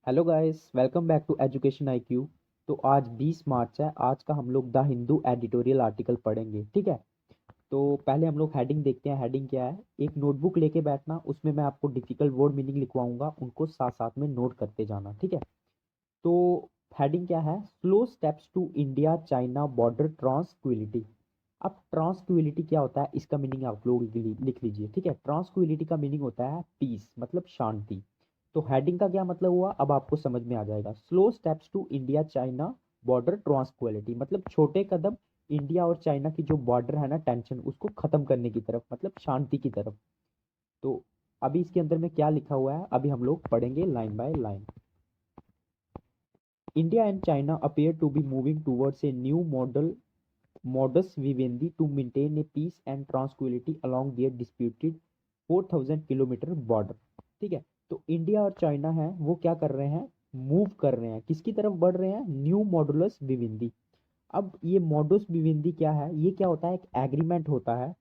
Hello guys, welcome back to Education IQ. तो आज 20 मार्च है। आज का हम लोग द हिंदू एडिटोरियल आर्टिकल पढ़ेंगे, ठीक है। तो पहले हम लोग हेडिंग देखते हैं। हेडिंग क्या है? एक नोटबुक लेके बैठना, उसमें मैं आपको डिफिकल्ट वर्ड मीनिंग लिखवाऊंगा, उनको साथ साथ में नोट करते जाना, ठीक है। तो हेडिंग क्या है? Slow steps to India China border tranquility. अब ट्रांसक्विलिटी क्या होता है, इसका मीनिंग आप लोग लिख लीजिए, ठीक है। ट्रांसक्विलिटी का मीनिंग होता है पीस, मतलब शांति। तो हेडिंग का क्या मतलब हुआ, अब आपको समझ में आ जाएगा। Slow steps to India China border tranquility मतलब छोटे कदम इंडिया और चाइना की जो बॉर्डर है ना, टेंशन उसको खत्म करने की तरफ, मतलब शांति की तरफ। तो अभी इसके अंदर में क्या लिखा हुआ है, अभी हम लोग पढ़ेंगे line by line. India and China appear to be moving towards a new modus vivendi to maintain a peace and tranquility along their disputed 4000 kilometre border, ठीक है। तो इंडिया और चाइना है वो क्या कर रहे हैं, मूव कर रहे हैं, किसकी तरफ बढ़ रहे हैं, न्यू मॉडुलस विवेंदी। अब ये मॉडुस विवेंदी क्या है, ये क्या होता है, एक एग्रीमेंट होता है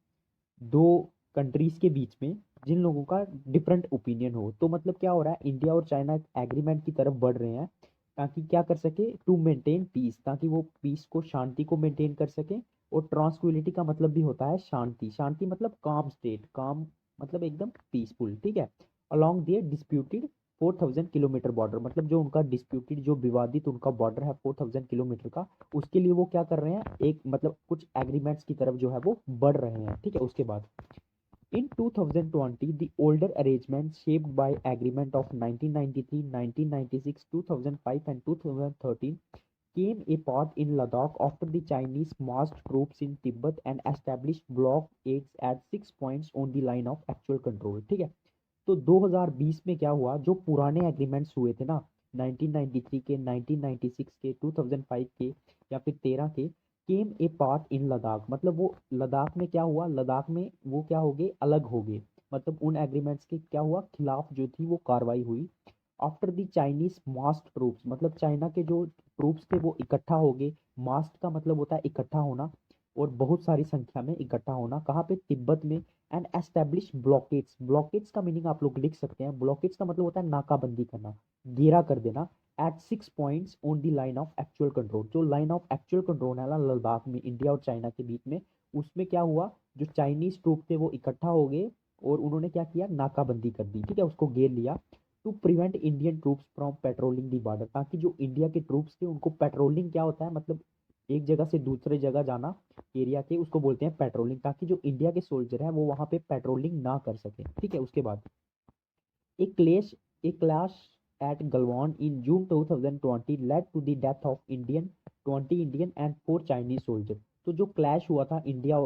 दो कंट्रीज के बीच में जिन लोगों का डिफरेंट ओपिनियन हो। तो मतलब क्या हो रहा है, इंडिया और चाइना एक एग्रीमेंट की तरफ बढ़ रहे हैं ताकि क्या कर सके, टू मेंटेन पीस, ताकि वो पीस को, शांति को मेंटेन कर सके। और ट्रांसक्विलिटी का मतलब भी होता है शांति। शांति मतलब काम स्टेट, काम मतलब एकदम पीसफुल, ठीक है। अलोंग दियर डिस्प्यूटेड 4000 किलोमीटर बॉर्डर, मतलब जो उनका डिस्प्यूटेड, जो विवादित उनका बॉर्डर है 4000 किलोमीटर का, उसके लिए वो क्या कर रहे हैं, एक मतलब कुछ एग्रीमेंट्स की तरफ जो है वो बढ़ रहे हैं, ठीक है। उसके बाद in 2020 the older arrangements shaped by agreement of 1993, 1996, 2005 and 2013 came apart in Ladakh after the Chinese massed troops in Tibet and established blockades at 6 points on the line of actual control, ठीक है। तो 2020 में क्या हुआ, जो पुराने agreements हुए थे ना, 1993 के, 1996 के, 2005 के या फिर 13 के, केम ए पार्ट इन लद्दाख, मतलब वो लद्दाख में क्या हुआ, लद्दाख में वो क्या हो गए, अलग हो गए। मतलब उन एग्रीमेंट्स के क्या हुआ, खिलाफ जो थी वो कार्रवाई हुई। After the Chinese massed troops, मतलब चाइना के जो ट्रूप्स थे वो इकट्ठा हो गए। मास्ड का मतलब होता है इकट्ठा होना, और बहुत सारी संख्या में इकट्ठा होना, कहाँ पे, तिब्बत में। एंड एस्टेब्लिश ब्लॉकेट्स, ब्लॉकेट्स का मीनिंग आप लोग लिख सकते हैं। ब्लॉकेट्स का मतलब होता है नाकाबंदी करना, घेरा कर देना। At 6 points on the line of actual control, जो लाइन ऑफ एक्चुअल कंट्रोल है ना लद्दाख में, इंडिया और चाइना के बीच में, उसमें क्या हुआ, जो चाइनीज ट्रूप थे वो इकट्ठा हो गए और उन्होंने क्या किया, नाकाबंदी कर दी, ठीक है, उसको घेर लिया। To prevent Indian troops from patrolling the border, ताकि जो इंडिया के ट्रूप्स थे उनको, पेट्रोलिंग क्या होता है, मतलब एक जगह से दूसरे जगह जाना एरिया के, उसको बोलते हैं पेट्रोलिंग, ताकि जो इंडिया के सोल्जर है वो वहां पे पेट्रोलिंग ना कर सके, ठीक है। उसके बाद एक क्लेश एक clash at Galwan in June 2020 led to the death of Indian 20 Indian and 4 Chinese soldier. तो जो क्लैश हुआ था इंडिया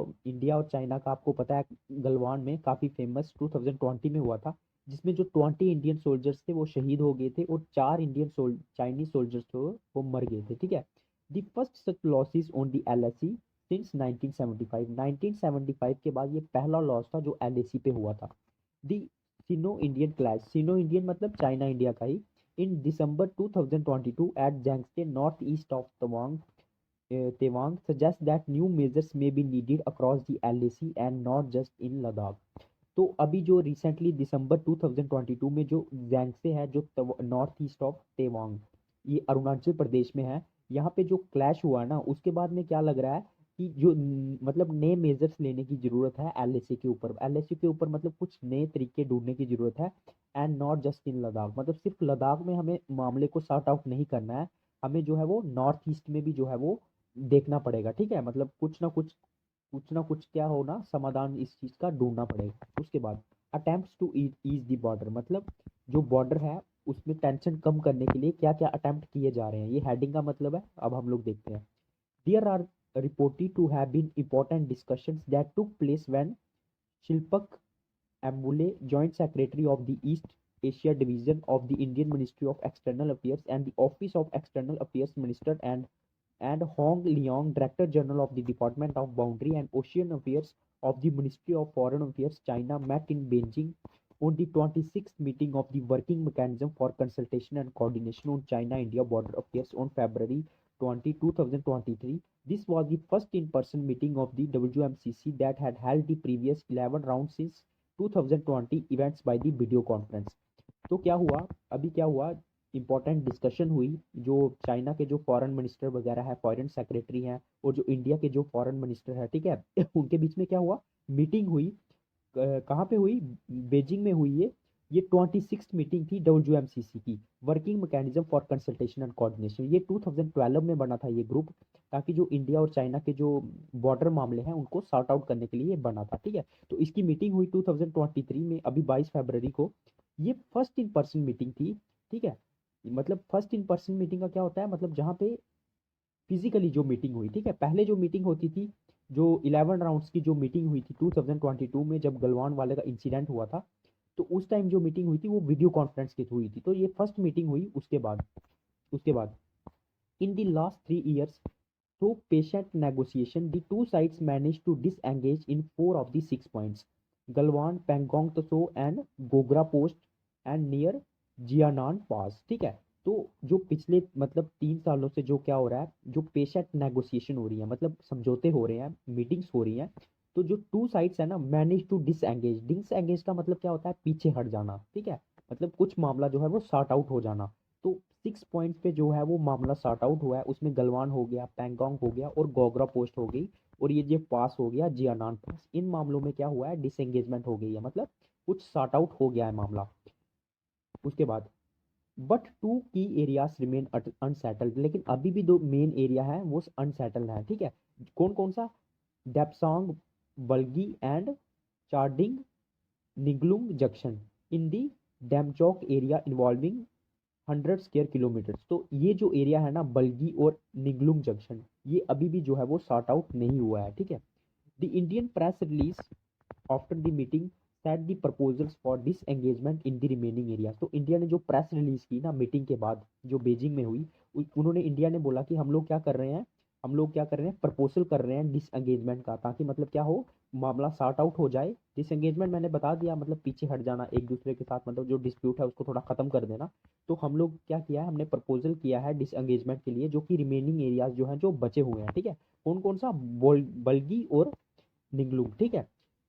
और चाइना का, आपको पता है, गलवान में काफी फेमस 2020 में हुआ था, जिसमें जो 20 इंडियन सोल्जर्स थे वो शहीद हो गए थे, और 4 इंडियन चाइनीज सोल्जर्स थे वो मर गए थे, ठीक है। The first such losses on the LAC since 1975 के बाद ये पहला लॉस था जो एलएसी पे हुआ था। The Sino Indian clash, Sino Indian मतलब चाइना इंडिया का ही, इन दिसंबर 2022 एट जैंगस्टे north east of Tawang, Tawang suggest that new measures may be needed across the LAC and not just in Ladakh. तो अभी जो रिसेंटली दिसंबर 2022 में जो जैंगसे है, जो नॉर्थ ईस्ट ऑफ तेवांग, ये अरुणाचल प्रदेश में है, यहाँ पे जो क्लैश हुआ ना, उसके बाद में क्या लग रहा है कि जो मतलब नए मेजर्स लेने की जरूरत है एलएसी के ऊपर, एलएसी के ऊपर मतलब कुछ नए तरीके ढूंढने की जरूरत है। And not just in Ladakh, मतलब सिर्फ लद्दाख में हमें मामले को सॉर्ट आउट नहीं करना है, हमें जो है वो नॉर्थ ईस्ट में भी जो है वो देखना पड़ेगा, ठीक है। मतलब कुछ ना कुछ क्या होना, समाधान इस चीज का ढूंढना पड़ेगा। उसके बाद attempts to ease the border, मतलब जो बॉर्डर है उसमें टेंशन कम करने के लिए क्या क्या अटेम्प्ट किए जा रहे हैं, ये हेडिंग का मतलब है। अब हम लोग देखते हैं। There are reported to have been important discussions that took place when Shilpak Ambule, Joint Secretary of the East Asia Division of the Indian Ministry of External Affairs and the Office of External Affairs Minister, and Hong Leong, Director General of the Department of Boundary and Ocean Affairs of the Ministry of Foreign Affairs, China, met in Beijing on the 26th meeting of the Working Mechanism for Consultation and Coordination on China-India Border Affairs on February 2023. This was the first in-person meeting of the WMCC that had held the previous 11 rounds since 2020 events by the video conference. तो क्या हुआ, अभी क्या हुआ, important discussion हुई। जो China के जो फॉरेन मिनिस्टर वगैरह है, फॉरेन सेक्रेटरी हैं, और जो इंडिया के जो फॉरेन मिनिस्टर है, ठीक है, उनके बीच में क्या हुआ, मीटिंग हुई। कहाँ पे हुई, बीजिंग में हुई ये 26th मीटिंग थी WMCC की, working mechanism for consultation and coordination. ये 2012 में बना था ये ग्रुप, ताकि जो इंडिया और चाइना के जो बॉर्डर मामले हैं उनको सॉर्ट आउट करने के लिए ये बना था, ठीक है। तो इसकी मीटिंग हुई 2023 में, अभी 22 फरवरी को। ये फर्स्ट इन पर्सन मीटिंग थी, ठीक है। मतलब फर्स्ट इन पर्सन मीटिंग का क्या होता है, मतलब जहाँ पे फिजिकली जो मीटिंग हुई, ठीक है। पहले जो मीटिंग होती थी, जो 11 राउंड्स की जो मीटिंग हुई थी 2022 में, जब गलवान वाले का इंसिडेंट हुआ था, तो उस टाइम जो मीटिंग हुई थी वो वीडियो कॉन्फ्रेंस के थ्रू हुई थी। तो ये फर्स्ट मीटिंग हुई। उसके बाद in the last 3 years, through patient negotiation, the two sides managed to disengage in 4 of the 6 points: Galwan, Pangong Tso and Gogra Post and near Jianan Pass, ठीक है। तो जो पिछले मतलब 3 सालों से जो क्या हो रहा है, जो पेशेंट नेगोशिएशन हो रही है, मतलब समझौते हो रहे हैं, मीटिंग्स हो रही हैं, तो जो टू साइड्स है ना, मैनेज टू डिसएंगेज। डिसएंगेज का मतलब क्या होता है, पीछे हट जाना, ठीक है। मतलब कुछ मामला जो है वो सॉर्ट आउट हो जाना। तो 6 पॉइंट पे जो है वो मामला सॉर्ट आउट हुआ है। उसमें गलवान हो गया, पैंगोंग हो गया और गोगरा पोस्ट हो गई, और ये जो पास हो गया जियानान पास। इन मामलों में क्या हुआ है, डिसएंगेजमेंट हो गई है, मतलब कुछ सॉर्ट आउट हो गया है मामला। उसके बाद बट टू की एरियाज रिमेन अनसेटल्ड, लेकिन अभी भी दो मेन एरिया है वो अनसेटल्ड है, ठीक है। कौन कौन सा, Depsang, bulge and Charding Ninglung junction in the Demchok area involving 100 square kilometre. तो ये जो एरिया है ना, बल्गी और निगलुंग जंक्शन, ये अभी भी जो है वो सॉर्ट आउट नहीं हुआ है, ठीक है। The Indian press release after the meeting set the proposals for disengagement in the remaining area. तो इंडिया ने जो प्रेस रिलीज की ना मीटिंग के बाद, जो बीजिंग में हुई, उन्होंने, इंडिया ने बोला कि हम लोग क्या कर रहे हैं, प्रपोजल कर रहे हैं डिसएंगेजमेंट का, ताकि मतलब क्या हो, मामला सॉर्ट आउट हो जाए। डिसएंगेजमेंट मैंने बता दिया, मतलब पीछे हट जाना एक दूसरे के साथ, मतलब जो डिस्प्यूट है उसको थोड़ा खत्म कर देना। तो हम लोग क्या किया है, हमने प्रपोजल किया है डिसएंगेजमेंट के लिए, जो कि रिमेनिंग एरियाज जो हैं जो बचे हुए हैं, ठीक है। कौन कौन सा, बल्गी और निगलुंग, ठीक है,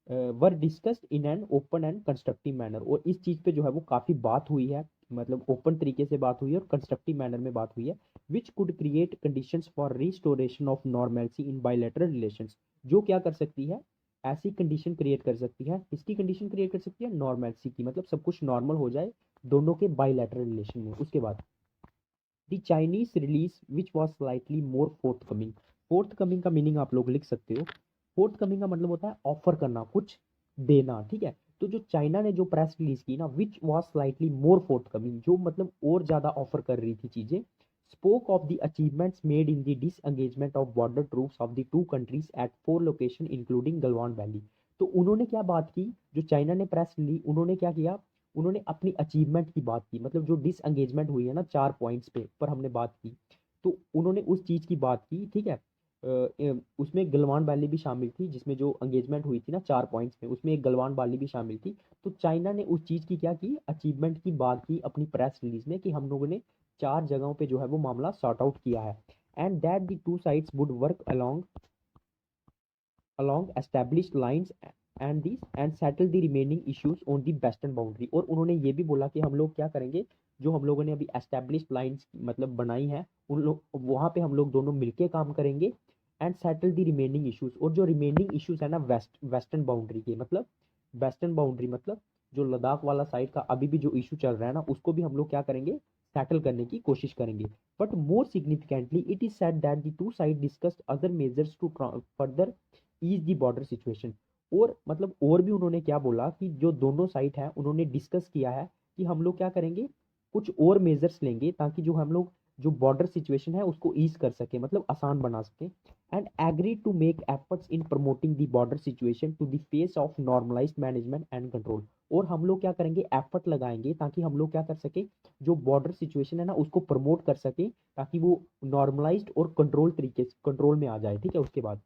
were discussed in an open and constructive manner. और इस चीज़ पे जो है वो काफ़ी बात हुई है, मतलब ओपन तरीके से बात हुई है और कंस्ट्रक्टिव मैनर में बात हुई है। Which could create conditions for restoration of normality in bilateral relations. जो क्या कर सकती है, ऐसी कंडीशन क्रिएट कर सकती है, किसकी कंडीशन क्रिएट कर सकती है, नॉर्मेलिटी की, मतलब सब कुछ नॉर्मल हो जाए दोनों के बायलैटरल रिलेशन में। उसके बाद the Chinese release which was slightly more fourth coming. Fourth coming का मीनिंग आप लोग लिख सकते हो। फोर्थ कमिंग का मतलब होता है ऑफर करना, कुछ देना, ठीक है। तो जो चाइना ने जो प्रेस रिलीज की ना, which was slightly more fourth coming, जो मतलब और ज्यादा ऑफर कर रही थी चीजें, spoke of the achievements made in the disengagement of border troops of the to countries at 4 location including Galwan valley. तो उन्होंने क्या बात की, जो चाइना ने प्रेस ली, उन्होंने क्या किया, उन्होंने अपनी अचीवमेंट की बात की, मतलब जो डिसएंगेजमेंट हुई है ना 4 पॉइंट्स पे पर हमने बात की, तो उन्होंने उस चीज़ की बात की, ठीक है। उसमें गलवान वैली भी शामिल थी, जिसमें जो एंगेजमेंट हुई थी ना 4 पॉइंट्स में, उसमें एक गलवान वैली भी शामिल थी। तो चाइना ने उस चीज़ की क्या की, अचीवमेंट की बात की अपनी प्रेस रिलीज में, कि हम लोगों ने 4 जगहों पे जो है वो मामला सॉर्ट आउट किया है। And that the two sides would work along established lines and settle the remaining issues on the western boundary। और उन्होंने ये भी बोला कि हम लोग क्या करेंगे, जो हम लोगों ने अभी established lines मतलब बनाई है, उन लोग वहाँ पे हम लोग दोनों मिलके काम करेंगे। And settle the remaining issues, और जो रिमेनिंग इश्यूज है ना वेस्टर्न बाउंड्री के, मतलब वेस्टर्न बाउंड्री मतलब जो लद्दाख वाला साइड का अभी भी जो इशू चल रहा है ना, उसको भी हम लोग क्या करेंगे, सेटल करने की कोशिश करेंगे। But more significantly it is said that the two side discussed other measures to further ease the border situation. और मतलब और भी उन्होंने क्या बोला, कि जो दोनों साइड है उन्होंने डिस्कस किया है कि हम लोग क्या करेंगे, कुछ और मेजर्स लेंगे, ताकि जो हम लोग जो बॉर्डर सिचुएशन है उसको ईज कर सके, मतलब आसान बना सके। And agree to make efforts in promoting the border situation to the phase of normalised management and control. और हम लोग क्या करेंगे, एफर्ट लगाएंगे, ताकि हम लोग क्या कर सके, जो बॉर्डर सिचुएशन है ना उसको प्रमोट कर सके, ताकि वो नॉर्मलाइज्ड और कंट्रोल तरीके से कंट्रोल में आ जाए, ठीक है। उसके बाद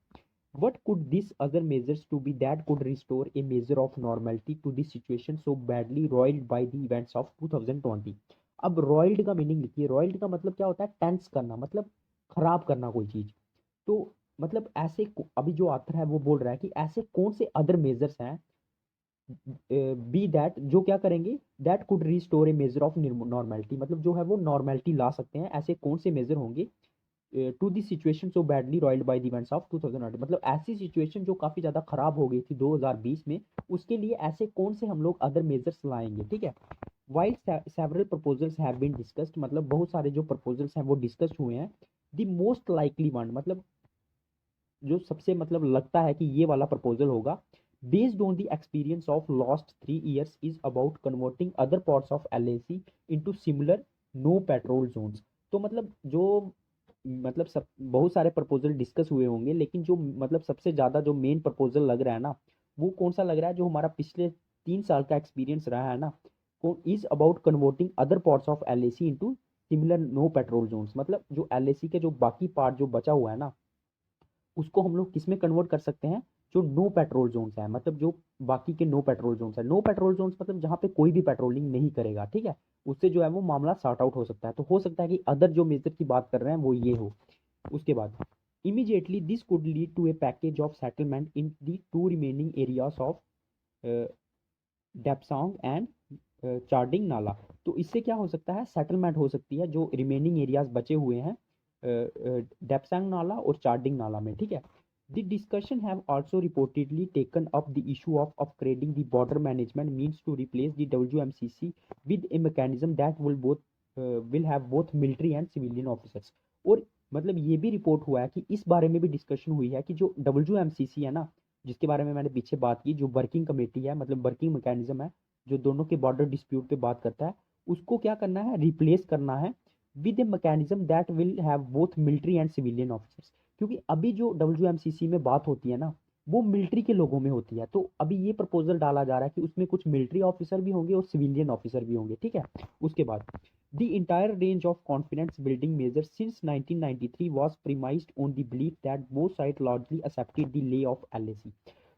what could these other measures to be that could restore a measure of normality to the situation so badly roiled by the events of 2020। अब रॉयल्ड का मीनिंग लिखिए। रॉयल्ड का मतलब क्या होता है, टेंस करना, मतलब खराब करना कोई चीज। तो मतलब ऐसे अभी जो आथर है वो बोल रहा है कि ऐसे कौन से अदर मेजर्स हैं बी दैट, जो क्या करेंगे, that could restore A measure of normality, मतलब जो है वो नॉर्मेलिटी ला सकते हैं। ऐसे कौन से मेजर होंगे to the situation so badly roiled by the events of 2008, मतलब ऐसी सिचुएशन जो काफ़ी ज़्यादा खराब हो गई थी 2020 में, उसके लिए ऐसे कौन से हम लोग अदर मेजर्स लाएंगे, ठीक है। While several proposals have been discussed, मतलब बहुत सारे जो प्रपोजल्स हैं वो डिस्कस हुए हैं। द मोस्ट लाइकली वन, मतलब जो सबसे मतलब लगता है कि ये वाला प्रपोजल होगा, based on the experience of last 3 years, is about converting other parts of LAC into similar no patrol zones. तो मतलब जो मतलब सब बहुत सारे प्रपोजल डिस्कस हुए होंगे, लेकिन जो मतलब सबसे ज़्यादा जो मेन प्रपोजल लग रहा है ना, वो कौन सा लग रहा है, जो हमारा पिछले 3 साल का एक्सपीरियंस रहा है ना, को is about converting other parts of LAC into similar no patrol zones. मतलब जो LAC के जो बाकी पार्ट जो बचा हुआ है ना, उसको हम लोग किस में कन्वर्ट कर सकते हैं, जो नो पेट्रोल जोन्स है, मतलब जो बाकी के नो पेट्रोल जोन्स है। नो पेट्रोल जोन्स मतलब जहाँ पे कोई भी पेट्रोलिंग नहीं करेगा, ठीक है, उससे जो है वो मामला सॉर्ट आउट हो सकता है। तो हो सकता है कि अदर जो मेजर की बात कर रहे हैं वो ये हो। उसके बाद immediately this could lead to a package of settlement in the two remaining areas of Depsang and Charding Nala. तो इससे क्या हो सकता है, सेटलमेंट हो सकती है जो रिमेनिंग एरियाज बचे हुए हैं डेप्सांग नाला और चार्डिंग नाला में, ठीक है। The discussion have also reportedly taken up the issue of upgrading the border management means to replace the WMCC with a mechanism that will have both military and civilian officers। और मतलब ये भी रिपोर्ट हुआ है कि इस बारे में भी डिस्कशन हुई है कि जो WMCC है ना, जिसके बारे में मैंने पीछे बात की, जो वर्किंग कमेटी है, मतलब वर्किंग मैकेनिज्म है, जो दोनों के बॉर्डर डिस्प्यूट पे बात करता है, उसको क्या करना है, रिप्लेस करना है with a mechanism that will have both military and civilian officers. क्योंकि अभी जो WMCC में बात होती है ना, वो मिलिट्री के लोगों में होती है। तो अभी ये प्रपोजल डाला जा रहा है कि उसमें कुछ मिलिट्री ऑफिसर भी होंगे और सिविलियन ऑफिसर भी होंगे, ठीक है। उसके बाद the entire range of confidence building measure since 1993 was premised on the belief that both sides largely accepted the lay of LAC।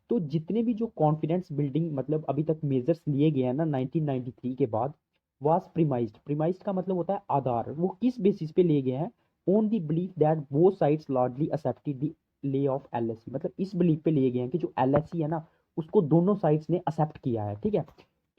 तो जितने भी जो कॉन्फिडेंस बिल्डिंग मतलब अभी तक मेजर्स लिए गए हैं ना 1993 के बाद, वाज प्रीमाइज्ड, प्रीमाइज्ड का मतलब होता है आधार, वो किस बेसिस पे लिए गए हैं, on the belief that both sides largely accepted the lay off LAC, मतलब इस बिलीफ पे लिए गए हैं कि जो LAC है ना, उसको दोनों साइड्स ने एक्सेप्ट किया है, ठीक है।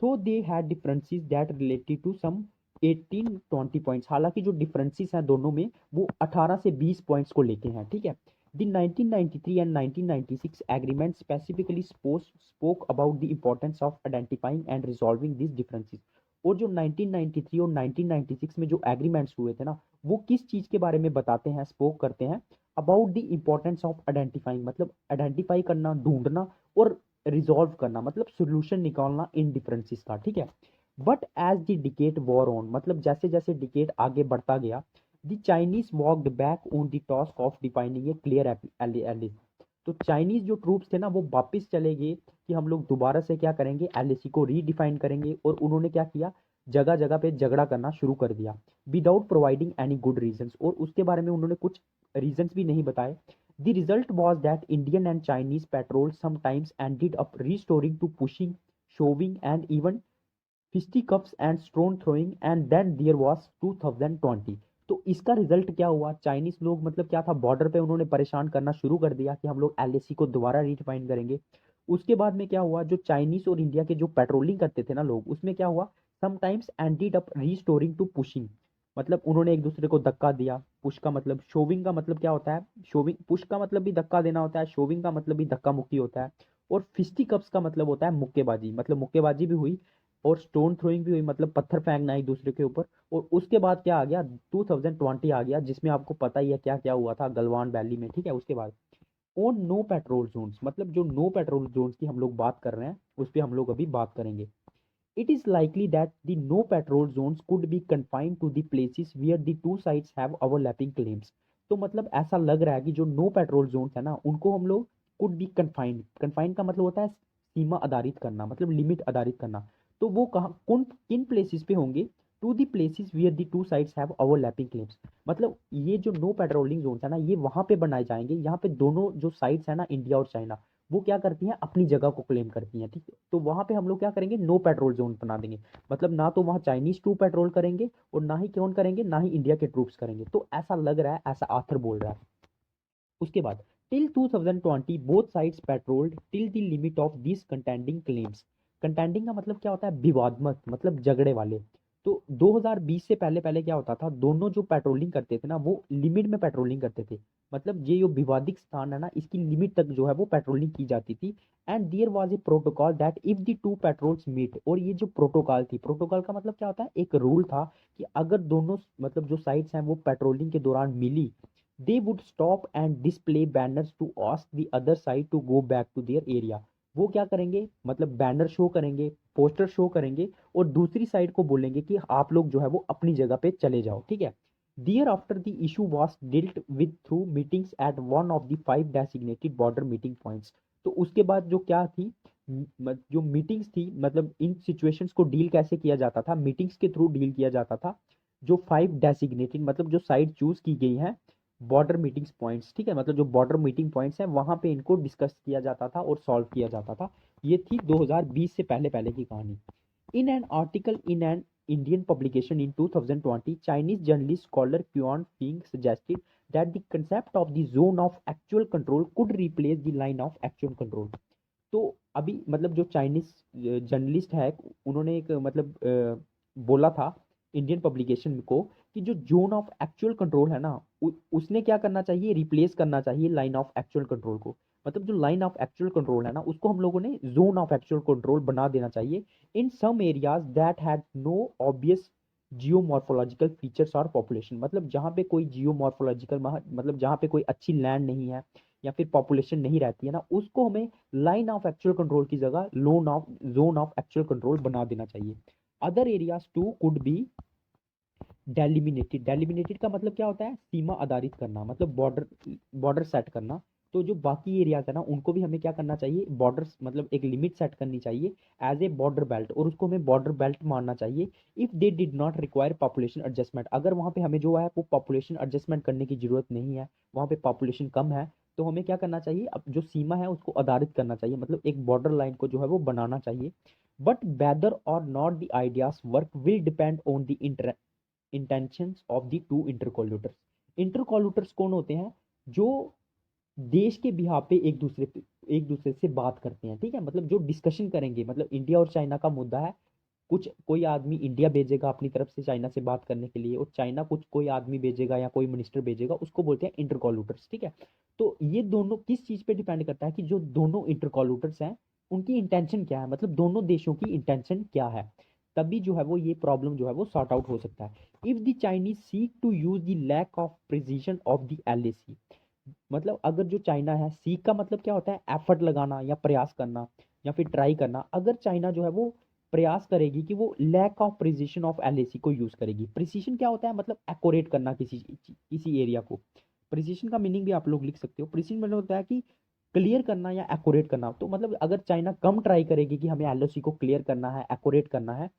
तो they had differences that related to some 18-20 points, हालांकि जो डिफरेंसेस हैं दोनों में वो 18 से 20 पॉइंट्स को लेके हैं, ठीक है। The 1993 and 1996 agreement specifically spoke about the importance of identifying and resolving these differences। और जो 1993 और 1996 में जो एग्रीमेंट्स हुए थे ना, वो किस चीज़ के बारे में बताते हैं, स्पोक करते हैं, about the importance of identifying, मतलब आइडेंटिफाई करना, ढूंढना, और रिजॉल्व करना, मतलब सोल्यूशन निकालना इन डिफरेंसेस का, ठीक है। But as the decade wore on, मतलब जैसे जैसे डिकेट आगे बढ़ता गया, the Chinese walked back on the task of defining a clear LAC. तो चाइनीज जो ट्रूप्स थे ना, वो वापस चले गए कि हम लोग दोबारा से क्या करेंगे, LAC को रीडिफाइन करेंगे। और उन्होंने क्या किया, जगह जगह पे झगड़ा करना शुरू कर दिया without providing any good reasons, और उसके बारे में उन्होंने कुछ रीजंस भी नहीं बताए। The result was that Indian and Chinese patrol sometimes ended up restoring to pushing, shoving and even fisticuffs and stone throwing, and then there was 2020। तो इसका रिजल्ट क्या हुआ, चाइनीज लोग मतलब क्या था, बॉर्डर पे उन्होंने परेशान करना शुरू कर दिया कि हम लोग LAC को दोबारा रिडिफाइन करेंगे। उसके बाद में क्या हुआ, जो चाइनीज और इंडिया के जो पेट्रोलिंग करते थे ना लोग, उसमें क्या हुआ, sometimes ended up restoring to pushing, मतलब उन्होंने एक दूसरे को धक्का दिया। पुश का मतलब, शोविंग का मतलब क्या होता है, शोविंग, पुश का मतलब भी धक्का देना होता है, शोविंग का मतलब भी धक्का मुक्की होता है, और फिस्टिकप्स का मतलब होता है मुक्केबाजी, मतलब मुक्केबाजी भी हुई, और स्टोन थ्रोइंग भी हुई, मतलब पत्थर फेंकना एक दूसरे के ऊपर। और उसके बाद क्या आ गया, 2020 आ गया, जिसमें आपको पता ही है क्या क्या हुआ था गलवान वैली में, ठीक है। उसके बाद ऑन नो पेट्रोल जोन्स, मतलब जो नो पेट्रोल जोन्स की हम लोग बात कर रहे हैं, उस पर हम लोग अभी बात करेंगे। It is likely that the no patrol zones could be confined to the places where the two sides have overlapping claims। तो मतलब ऐसा लग रहा है कि जो नो पेट्रोल जोन्स है ना, उनको हम लोग कुड बी कन्फाइंड, कन्फाइंड का मतलब होता है सीमा आधारित करना, मतलब लिमिट आधारित करना। तो वो कहाँ, कौन किन प्लेसेस पे होंगे, to the places where the two sides have overlapping claims. मतलब ये जो नो पेट्रोलिंग जोन्स है ना, ये वहां पे बनाए जाएंगे, यहाँ पे दोनों जो साइड्स है ना, इंडिया और चाइना, वो क्या करती हैं, अपनी जगह को क्लेम करती हैं, ठीक है। तो वहां पे हम लोग क्या करेंगे, नो पेट्रोल जोन बना देंगे। मतलब ना तो वहां चाइनीज ट्रूप पेट्रोल करेंगे, और ना ही कौन करेंगे, ना ही इंडिया के ट्रूप्स करेंगे। तो ऐसा लग रहा है, ऐसा आथर बोल रहा है। उसके बाद till 2020 both sides patrolled till the limit of this contending claims. Contending का मतलब क्या होता है, विवादमत, मतलब झगड़े वाले। तो 2020 से पहले पहले क्या होता था, दोनों जो पेट्रोलिंग करते थे ना वो लिमिट में पेट्रोलिंग करते थे। मतलब ये जो विवादित स्थान है ना, इसकी लिमिट तक जो है वो पेट्रोलिंग की जाती थी। And there was a protocol that if the two patrols meet, और ये जो प्रोटोकॉल थी, प्रोटोकॉल का मतलब क्या होता है, एक रूल था कि अगर दोनों मतलब जो साइड्स हैं वो पेट्रोलिंग के दौरान मिली, they would stop and display banners to ask the other side to go back to their area. वो क्या करेंगे, मतलब बैनर शो करेंगे, पोस्टर शो करेंगे, और दूसरी साइड को बोलेंगे कि आप लोग जो है वो अपनी जगह पे चले जाओ, ठीक है। Thereafter the issue was dealt with through meetings at one of the 5 designated border meeting points. तो उसके बाद जो क्या थी, जो मीटिंग्स थी, मतलब इन सिचुएशंस को डील कैसे किया जाता था, मीटिंग्स के थ्रू डील किया जाता था। जो 5 डेसिग्नेटेड, मतलब जो साइड चूज की गई है, बॉर्डर मीटिंग्स पॉइंट्स, ठीक है, मतलब जो बॉर्डर मीटिंग पॉइंट्स हैं वहां पे इनको डिस्कस किया जाता था और सॉल्व किया जाता था। ये थी 2020 से पहले पहले की कहानी। In an article in an Indian publication in 2020, Chinese journalist scholar Qian Feng suggested that the concept of the zone of actual control could replace the line of actual control. तो अभी मतलब जो चाइनीज जर्नलिस्ट है, उन्होंने एक मतलब बोला था इंडियन पब्लिकेशन को कि जो जोन ऑफ एक्चुअल कंट्रोल है ना, उसने क्या करना चाहिए, रिप्लेस करना चाहिए लाइन ऑफ एक्चुअल कंट्रोल को। मतलब जो लाइन ऑफ एक्चुअल कंट्रोल है ना, उसको हम लोगों ने जोन ऑफ एक्चुअल कंट्रोल बना देना चाहिए in some areas that had no obvious geomorphological features और पॉपुलेशन। मतलब जहाँ पे कोई जियोमॉर्फोलॉजिकल, मतलब जहाँ पे कोई अच्छी लैंड नहीं है या फिर पॉपुलेशन नहीं रहती है ना, उसको हमें लाइन ऑफ एक्चुअल कंट्रोल की जगह जोन ऑफ एक्चुअल कंट्रोल बना देना चाहिए। Other areas too could be delimitated. Delimitated का मतलब क्या होता है, सीमा आधारित करना, मतलब बॉर्डर बॉर्डर सेट करना। तो जो बाकी एरियाज है ना, उनको भी हमें क्या करना चाहिए, बॉर्डर मतलब एक लिमिट सेट करनी चाहिए एज ए बॉर्डर बेल्ट, और उसको हमें बॉर्डर बेल्ट मानना चाहिए if they did not require population adjustment. अगर वहाँ पे हमें जो है वो पॉपुलेशन एडजस्टमेंट करने की जरूरत नहीं है, वहाँ पे पॉपुलेशन कम है, तो हमें क्या करना चाहिए, अब जो सीमा है उसको आधारित करना चाहिए, मतलब एक बॉर्डर लाइन को जो है वो बनाना चाहिए। But whether or not the ideas work will depend on the intentions of the two interlocutors. Interlocutors कौन होते हैं, जो देश के बिहाफ पे एक दूसरे से बात करते हैं, ठीक है, मतलब जो डिस्कशन करेंगे, मतलब इंडिया और चाइना का मुद्दा है, कुछ कोई आदमी इंडिया भेजेगा अपनी तरफ से चाइना से बात करने के लिए, और चाइना कुछ कोई आदमी भेजेगा या कोई मिनिस्टर भेजेगा, उसको बोलते हैं इंटरकोल्यूटर्स, ठीक है। तो ये दोनों किस चीज पे डिपेंड करता है कि जो दोनों इंटरकोल्यूटर्स हैं उनकी इंटेंशन क्या है, मतलब दोनों देशों की इंटेंशन क्या है, तभी जो है वो ये प्रॉब्लम जो है वो सॉर्ट आउट हो सकता है। If the Chinese seek to use the lack of precision of the LAC, मतलब अगर जो चाइना है, सीक का मतलब क्या होता है, एफर्ट लगाना या प्रयास करना या फिर ट्राई करना, अगर चाइना जो है वो प्रयास करेगी कि वो lack of precision of LAC को यूज करेगी। प्रिसीजन क्या होता है, मतलब एक्यूरेट करना किसी एरिया को। प्रिसीजन का मीनिंग भी आप लोग लिख सकते हो। प्रिसीजन मतलब होता है कि क्लियर करना या एक्यूरेट करना। तो मतलब अगर चाइना कम ट्राई करेगी कि हमें एलओसी को क्लियर करना है, एक्यूरेट करना है,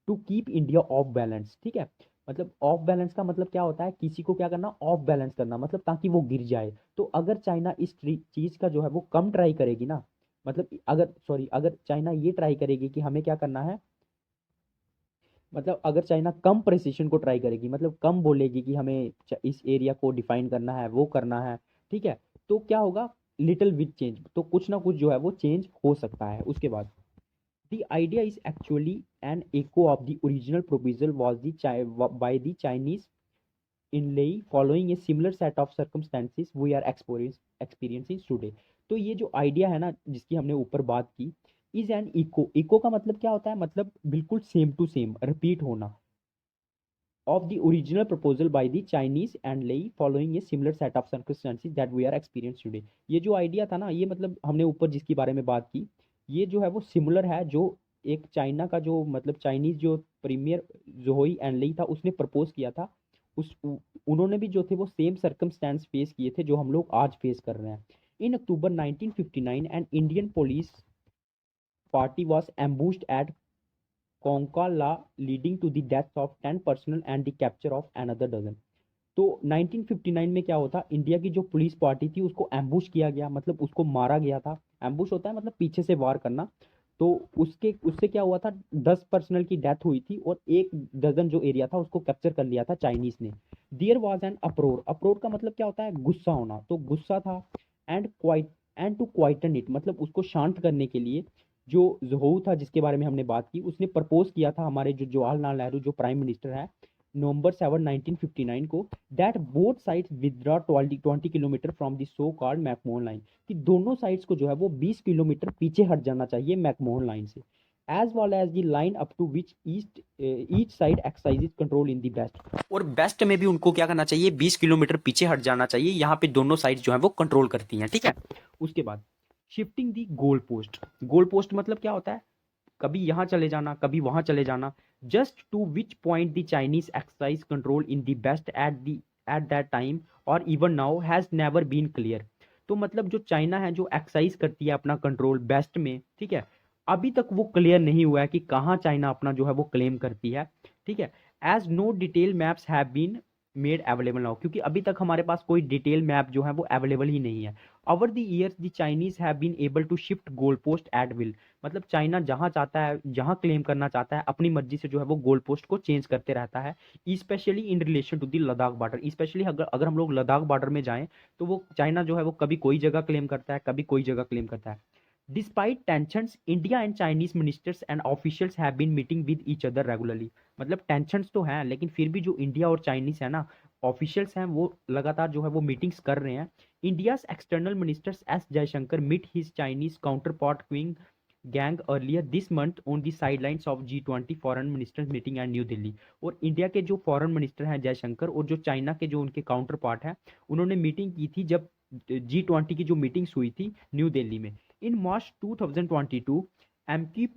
to keep India off balance, ठीक है। मतलब ऑफ बैलेंस का मतलब क्या होता है, किसी को क्या करना, ऑफ बैलेंस करना, मतलब ताकि वो गिर जाए। तो अगर चाइना इस चीज का जो है वो कम ट्राई करेगी ना, मतलब अगर सॉरी अगर चाइना ये ट्राई करेगी कि हमें क्या करना है, मतलब अगर चाइना कम प्रिसीशन को ट्राई करेगी, मतलब कम बोलेगी कि हमें इस एरिया को डिफाइन करना है, वो करना है, ठीक है, तो क्या होगा, लिटिल विद चेंज, तो कुछ ना कुछ जो है वो चेंज हो सकता है। उसके बाद the idea is actually an echo of the original proposal was by the Chinese inlay following a similar set of circumstances we are experiencing today। तो ये जो आइडिया है ना जिसकी हमने ऊपर बात की, इज एन इको। इको का मतलब क्या होता है, मतलब बिल्कुल सेम टू सेम रिपीट होना, of the original proposal by the Chinese and lay following a similar set of circumstances that we are experiencing today। ये जो आइडिया था ना, ये मतलब हमने ऊपर जिसके बारे में बात की, ये जो है वो सिमिलर है, जो एक चाइना का जो मतलब चाइनीज जो प्रीमियर जोहोई एंड लई था उसने प्रपोज किया था, उन्होंने भी जो थे वो सेम सर्कमस्टेंस फेस किए थे जो हम लोग आज फेस कर रहे हैं। In October 1959 an Indian police party was ambushed at Konkala, leading to the deaths of 10 personnel and the capture of another dozen। तो 1959 में क्या होता, इंडिया की जो पुलिस पार्टी थी उसको एम्बुश किया गया, मतलब उसको मारा गया था। एम्बुश होता है मतलब पीछे से वार करना। तो उसके उससे क्या हुआ था, 10 पर्सनल की डेथ हुई थी और 1 दर्जन जो एरिया था उसको कैप्चर कर लिया था चाइनीज ने। There was an uproar. Uproar का मतलब क्या होता है, गुस्सा होना, तो गुस्सा था। And quiet and to quieten it, मतलब उसको शांत करने के लिए जो जोहू था जिसके बारे में हमने बात की, उसने प्रपोज किया था हमारे जो जवाहरलाल नेहरू जो प्राइम मिनिस्टर है, November 7 1959 को, that both sides withdraw 20 kilometre from the so called McMahon line, कि दोनों साइड्स को जो है वो 20 किलोमीटर पीछे हट जाना चाहिए मैकमोहन लाइन से, as well as the line up to which each side exercises control in the west, और बेस्ट में भी उनको क्या करना चाहिए, 20 किलोमीटर पीछे हट जाना चाहिए, यहाँ पे दोनों साइड जो है वो कंट्रोल करती हैं, ठीक है। उसके बाद शिफ्टिंग दी गोल पोस्ट, गोल पोस्ट मतलब क्या होता है, कभी यहाँ चले जाना कभी वहां चले जाना, just to which point the Chinese exercise control in the west at that time और even now has never been clear. तो मतलब जो चाइना है जो एक्सरसाइज करती है अपना कंट्रोल बेस्ट में, ठीक है, अभी तक वो क्लियर नहीं हुआ है कि कहाँ चाइना अपना जो है वो क्लेम करती है, ठीक है। As no detail maps have been made available now, क्योंकि अभी तक हमारे पास कोई डिटेल मैप जो है वो अवेलेबल ही नहीं है। Over the years the Chinese have been able to shift goal post at will, मतलब चाइना जहां चाहता है, जहां क्लेम करना चाहता है, अपनी मर्जी से जो है वो गोल पोस्ट को चेंज करते रहता है, specially in relation to the Ladakh border, specially अगर अगर हम लोग लद्दाख बॉर्डर में जाएं तो वो चाइना जो है वो कभी कोई जगह क्लेम करता है, कभी कोई जगह क्लेम करता है। Despite tensions India and Chinese ministers and officials have been meeting with each other regularly, मतलब टेंशंस तो हैं लेकिन फिर भी जो इंडिया और चाइनीज है ना, ऑफिशियल्स हैं, वो लगातार जो है वो मीटिंग्स कर रहे हैं। India's external ministers S Jaishankar meet his Chinese counterpart Qin Gang earlier this month on the sidelines of G20 foreign ministers meeting at New Delhi, और इंडिया के जो फॉरेन मिनिस्टर हैं जयशंकर, और जो चाइना के जो उनके काउंटर पार्ट हैं, उन्होंने मीटिंग की थी जब G20 की जो मीटिंग्स हुई थी न्यू दिल्ली में। इन मार्च 2022 एम की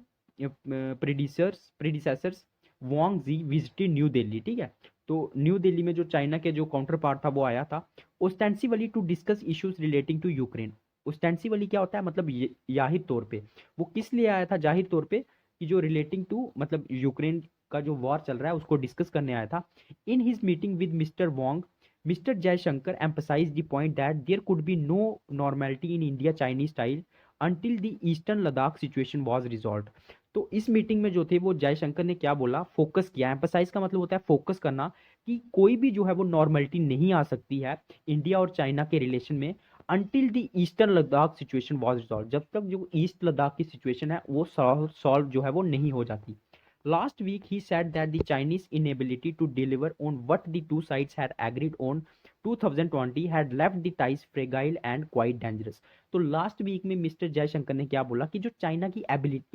प्रेडिसेसर्स वांग जी विजिटेड न्यू दिल्ली, ठीक है। तो न्यू दिल्ली में जो चाइना के जो काउंटर पार्ट था वो आया था, ostensibly to discuss issues relating to Ukraine. Ostensibly क्या होता है, मतलब जाहिर तौर पे, वो किस लिए आया था जाहिर तौर पे, कि जो रिलेटिंग टू मतलब यूक्रेन का जो वॉर चल रहा है उसको डिस्कस करने आया था। In his meeting with mister Wong, mister Jaishankar emphasized the point that there could be no normality in India Chinese style until the eastern Ladakh situation was resolve. तो इस मीटिंग में जो थे वो जयशंकर ने क्या बोला, फोकस किया, एम्फसाइज का मतलब होता है फोकस करना, कि कोई भी जो है वो नॉर्मलिटी नहीं आ सकती है इंडिया और चाइना के रिलेशन में until the eastern Ladakh situation was resolve, जब तक जो ईस्ट लद्दाख की सिचुएशन है वो सॉल्व जो है वो नहीं हो जाती। Last week, he said that the Chinese inability to deliver on what the two sides had agreed on 2020 had left the ties fragile and quite dangerous। तो लास्ट वीक में मिस्टर जयशंकर ने क्या बोला कि जो चाइना की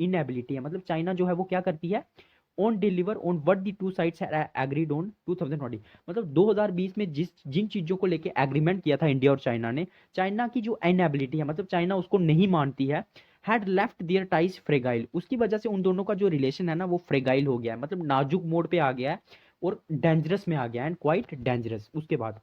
इनएबिलिटी है, मतलब चाइना जो है वो क्या करती है, on deliver on what the two sides agreed on 2020, मतलब 2020 में जिन चीजों को लेके एग्रीमेंट किया था इंडिया और चाइना ने, चाइना की जो इनएबिलिटी है, मतलब चाइना उसको नहीं मानती है, had left their ties fragile, उसकी वजह से उन दोनों का जो रिलेशन है ना वो फ्रेगाइल हो गया है, मतलब नाजुक मोड पे आ गया है और डेंजरस में आ गया है, एंड क्वाइट डेंजरस। उसके बाद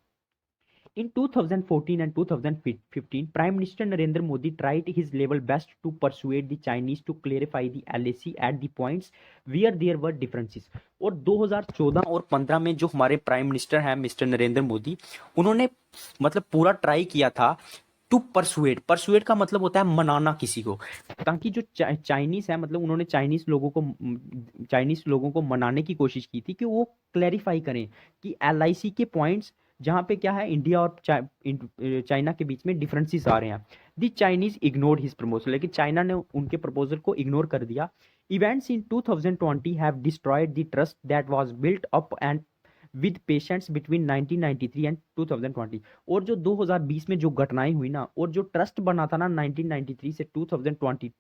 in 2014 and 2015, Prime Minister Narendra Modi tried his level best to persuade the Chinese to clarify the LAC at the points where there were differences। और 2014 और 15 में जो हमारे प्राइम मिनिस्टर हैं मिस्टर नरेंद्र मोदी, उन्होंने मतलब पूरा ट्राई किया था टू परसुएड, परसुएड का मतलब होता है मनाना किसी को, ताकि जो चाइनीज है, मतलब उन्होंने चाइनीज लोगों को मनाने की कोशिश की थी कि वो क्लैरिफाई करें कि LIC के पॉइंट्स जहाँ पे क्या है इंडिया और चाइना के बीच में डिफरेंसेस आ रहे हैं। दी चाइनीज इग्नोर्ड हिज प्रपोजल, लेकिन चाइना ने उनके प्रपोजल को इग्नोर कर दिया। Events in 2020 have destroyed the trust that was built up and with patients between 1993 and 2020। और जो 2020 में जो घटनाएं हुई ना, और जो ट्रस्ट बना था ना 1993 से 2020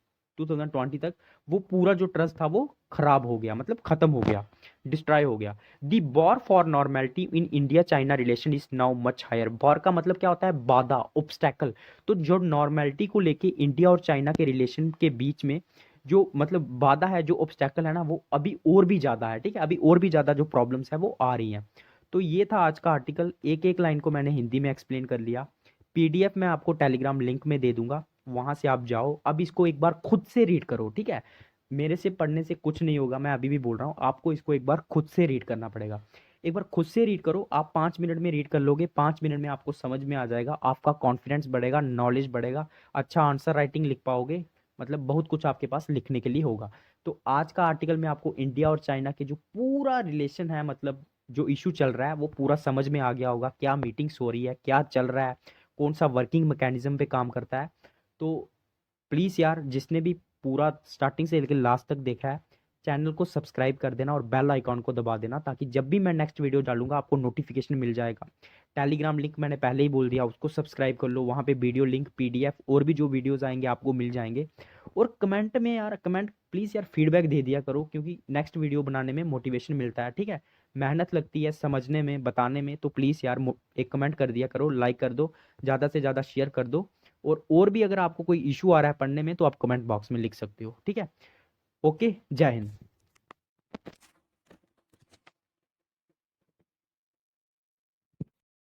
तक, वो पूरा जो ट्रस्ट था वो खराब हो गया, मतलब खत्म हो गया, डिस्ट्रॉय हो गया। The bar for normality in India China relation is now much higher. Bar का मतलब क्या होता है, बाधा, ऑब्स्टेकल। तो जो नॉर्मेलिटी को लेके इंडिया और चाइना के रिलेशन के बीच में जो मतलब बाधा है, जो ऑब्स्टेकल है ना, वो अभी और भी ज्यादा है, ठीक है, अभी और भी ज्यादा जो प्रॉब्लम्स है वो आ रही हैं। तो ये था आज का आर्टिकल, एक एक लाइन को मैंने हिंदी में एक्सप्लेन कर लिया। PDF मैं आपको टेलीग्राम लिंक में दे दूंगा, वहां से आप जाओ, अब इसको एक बार खुद से रीड करो, ठीक है। मेरे से पढ़ने से कुछ नहीं होगा, मैं अभी भी बोल रहा हूँ, आपको इसको एक बार खुद से रीड करना पड़ेगा। एक बार खुद से रीड करो, आप 5 मिनट में रीड कर लोगे, 5 मिनट में आपको समझ में आ जाएगा, आपका कॉन्फिडेंस बढ़ेगा, नॉलेज बढ़ेगा, अच्छा आंसर राइटिंग लिख पाओगे, मतलब बहुत कुछ आपके पास लिखने के लिए होगा। तो आज का आर्टिकल में आपको इंडिया और चाइना के जो पूरा रिलेशन है, मतलब जो इशू चल रहा है वो पूरा समझ में आ गया होगा, क्या मीटिंग्स हो रही है, क्या चल रहा है, कौन सा वर्किंग मैकेनिज्म पे काम करता है। तो प्लीज़ यार, जिसने भी पूरा स्टार्टिंग से लेकर लास्ट तक देखा है, चैनल को सब्सक्राइब कर देना और बेल आइकॉन को दबा देना, ताकि जब भी मैं नेक्स्ट वीडियो डालूंगा आपको नोटिफिकेशन मिल जाएगा। टेलीग्राम लिंक मैंने पहले ही बोल दिया, उसको सब्सक्राइब कर लो, वहाँ पे वीडियो लिंक, पीडीएफ और भी जो वीडियोस आएंगे आपको मिल जाएंगे। और कमेंट में यार, कमेंट प्लीज़ यार फीडबैक दे दिया करो, क्योंकि नेक्स्ट वीडियो बनाने में मोटिवेशन मिलता है, ठीक है। मेहनत लगती है समझने में, बताने में, तो प्लीज़ यार एक कमेंट कर दिया करो, लाइक कर दो, ज़्यादा से ज़्यादा शेयर कर दो। और भी अगर आपको कोई इशू आ रहा है पढ़ने में तो आप कमेंट बॉक्स में लिख सकते हो, ठीक है। ओके, जय हिंद।